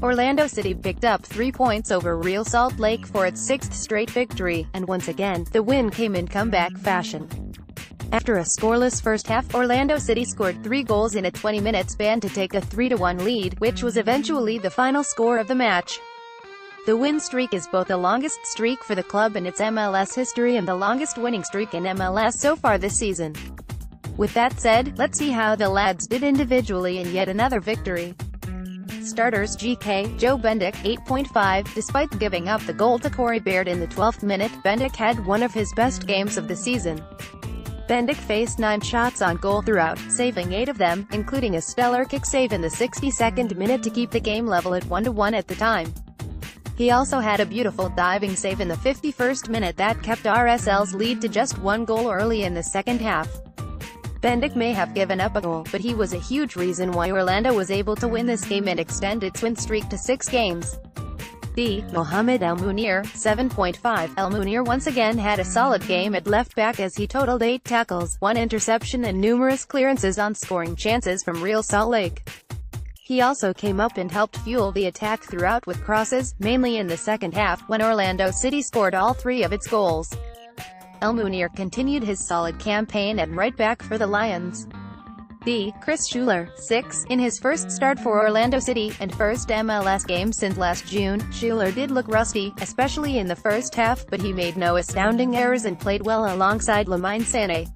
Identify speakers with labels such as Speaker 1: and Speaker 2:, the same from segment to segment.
Speaker 1: Orlando City picked up 3 points over Real Salt Lake for its 6th straight victory, and once again, the win came in comeback fashion. After a scoreless first half, Orlando City scored 3 goals in a 20-minute span to take a 3-1 lead, which was eventually the final score of the match. The win streak is both the longest streak for the club in its MLS history and the longest winning streak in MLS so far this season. With that said, let's see how the lads did individually in yet another victory. Starters GK, Joe Bendik, 8.5. Despite giving up the goal to Corey Baird in the 12th minute, Bendik had one of his best games of the season. Bendik faced 9 shots on goal throughout, saving 8 of them, including a stellar kick save in the 62nd minute to keep the game level at 1-1 at the time. He also had a beautiful diving save in the 51st minute that kept RSL's lead to just 1 goal early in the second half. Bendik may have given up a goal, but he was a huge reason why Orlando was able to win this game and extend its win streak to 6 games. B. Mohamed El Munir, 7.5. El Munir once again had a solid game at left back as he totaled 8 tackles, 1 interception and numerous clearances on scoring chances from Real Salt Lake. He also came up and helped fuel the attack throughout with crosses, mainly in the second half, when Orlando City scored all 3 of its goals. El Munir continued his solid campaign at right back for the Lions. B. Chris Schuler, 6. In his first start for Orlando City, and first MLS game since last June, Schuler did look rusty, especially in the first half, but he made no astounding errors and played well alongside Lamine Sané.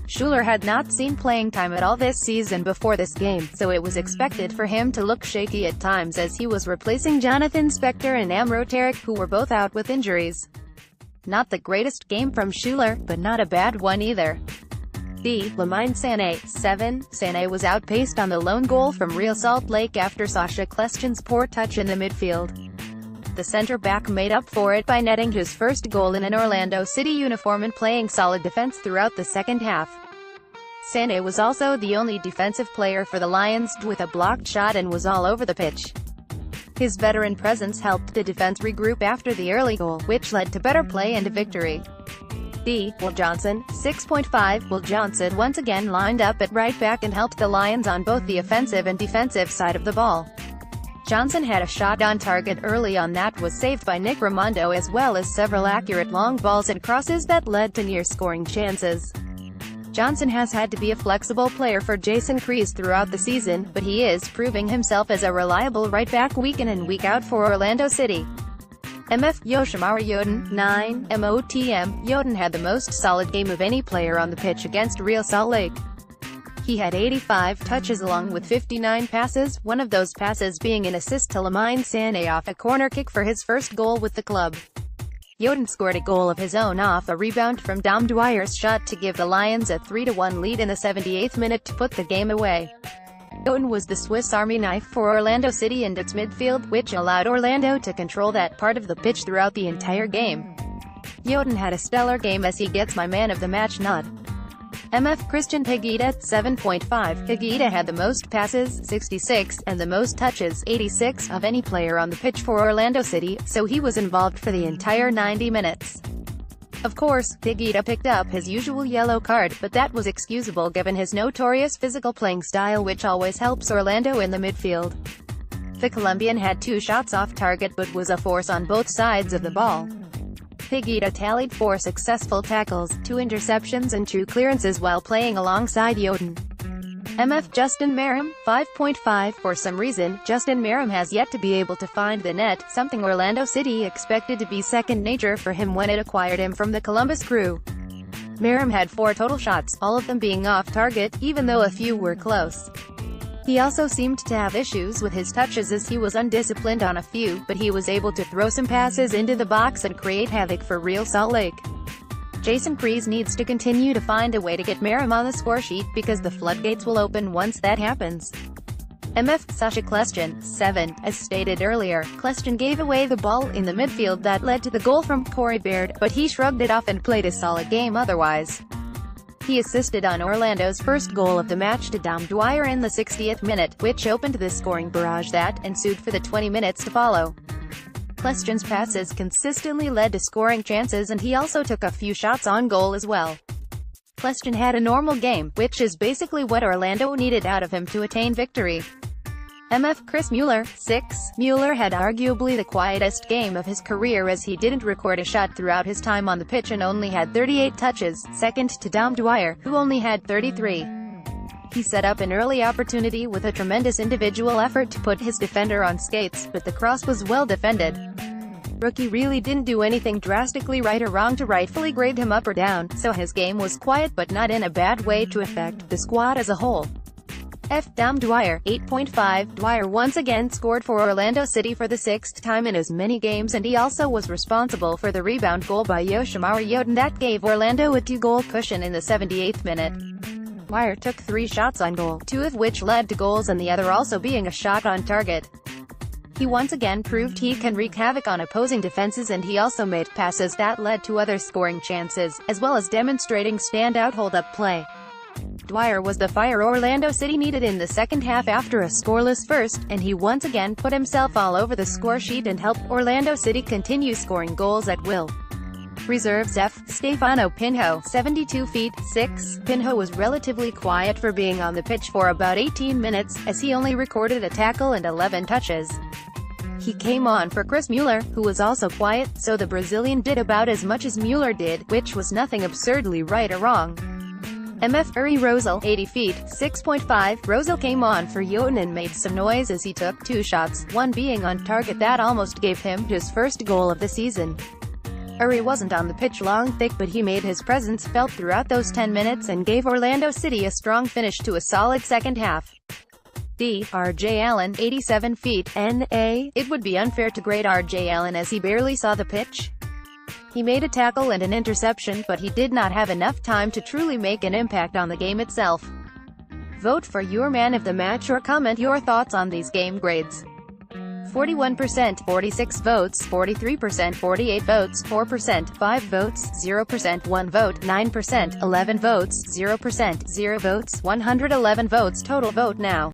Speaker 1: Schuler had not seen playing time at all this season before this game, so it was expected for him to look shaky at times as he was replacing Jonathan Spector and Amro Tarek, who were both out with injuries. Not the greatest game from Schuler, but not a bad one either. B. Lamine Sané, 7. Sané was outpaced on the lone goal from Real Salt Lake after Sacha Kljestan's poor touch in the midfield. The center-back made up for it by netting his first goal in an Orlando City uniform and playing solid defense throughout the second half. Sané was also the only defensive player for the Lions with a blocked shot and was all over the pitch. His veteran presence helped the defense regroup after the early goal, which led to better play and a victory. D. Will Johnson, 6.5. Will Johnson once again lined up at right back and helped the Lions on both the offensive and defensive side of the ball. Johnson had a shot on target early on that was saved by Nick Raimondo, as well as several accurate long balls and crosses that led to near-scoring chances. Johnson has had to be a flexible player for Jason Kreis throughout the season, but he is proving himself as a reliable right back week in and week out for Orlando City. MF Yoshimar Yodin, 9. MotM Yodin had the most solid game of any player on the pitch against Real Salt Lake. He had 85 touches along with 59 passes, one of those passes being an assist to Lamine Sané off a corner kick for his first goal with the club. Yodin scored a goal of his own off a rebound from Dom Dwyer's shot to give the Lions a 3-1 lead in the 78th minute to put the game away. Yodin was the Swiss Army knife for Orlando City and its midfield, which allowed Orlando to control that part of the pitch throughout the entire game. Yodin had a stellar game as he gets my man of the match nod. MF Christian Higuita, 7.5. Higuita had the most passes, 66, and the most touches, 86, of any player on the pitch for Orlando City, so he was involved for the entire 90 minutes. Of course, Higuita picked up his usual yellow card, but that was excusable given his notorious physical playing style, which always helps Orlando in the midfield. The Colombian had 2 shots off target but was a force on both sides of the ball. Higuita tallied 4 successful tackles, 2 interceptions and 2 clearances while playing alongside Yodin. MF Justin Meram, 5.5. For some reason, Justin Meram has yet to be able to find the net, something Orlando City expected to be second nature for him when it acquired him from the Columbus Crew. Meram had 4 total shots, all of them being off target, even though a few were close. He also seemed to have issues with his touches as he was undisciplined on a few, but he was able to throw some passes into the box and create havoc for Real Salt Lake. Jason Kreis needs to continue to find a way to get Meram on the scoresheet, because the floodgates will open once that happens. MF Sacha Kljestan, 7. As stated earlier, Kljestan gave away the ball in the midfield that led to the goal from Corey Baird, but he shrugged it off and played a solid game otherwise. He assisted on Orlando's first goal of the match to Dom Dwyer in the 60th minute, which opened the scoring barrage that ensued for the 20 minutes to follow. Kljestan's passes consistently led to scoring chances, and he also took a few shots on goal as well. Kljestan had a normal game, which is basically what Orlando needed out of him to attain victory. MF Chris Mueller, 6. Mueller had arguably the quietest game of his career as he didn't record a shot throughout his time on the pitch and only had 38 touches, second to Dom Dwyer, who only had 33. He set up an early opportunity with a tremendous individual effort to put his defender on skates, but the cross was well defended. Rookie really didn't do anything drastically right or wrong to rightfully grade him up or down, so his game was quiet but not in a bad way to affect the squad as a whole. Dom Dwyer, 8.5. Dwyer once again scored for Orlando City for the 6th time in as many games, and he also was responsible for the rebound goal by Yoshimari Yoden that gave Orlando a 2-goal cushion in the 78th minute. Dwyer took 3 shots on goal, 2 of which led to goals and the other also being a shot on target. He once again proved he can wreak havoc on opposing defenses, and he also made passes that led to other scoring chances, as well as demonstrating standout hold-up play. Dwyer was the fire Orlando City needed in the second half after a scoreless first, and he once again put himself all over the score sheet and helped Orlando City continue scoring goals at will. Reserves F. Stefano Pinho, 72 feet, 6. Pinho was relatively quiet for being on the pitch for about 18 minutes, as he only recorded a tackle and 11 touches. He came on for Chris Mueller, who was also quiet, so the Brazilian did about as much as Mueller did, which was nothing absurdly right or wrong. MF Uri Rosal, 80 feet, 6.5. Rosal came on for Yoten and made some noise as he took 2 shots, one being on target that almost gave him his first goal of the season. Uri wasn't on the pitch long thick, but he made his presence felt throughout those 10 minutes and gave Orlando City a strong finish to a solid second half. D. R.J. Allen, 87 feet, N.A. It would be unfair to grade R.J. Allen as he barely saw the pitch. He made a tackle and an interception, but he did not have enough time to truly make an impact on the game itself. Vote for your man of the match or comment your thoughts on these game grades. 41%, 46 votes, 43%, 48 votes, 4%, 5 votes, 0%, 1 vote, 9%, 11 votes, 0%, 0 votes, 111 votes. Total vote now.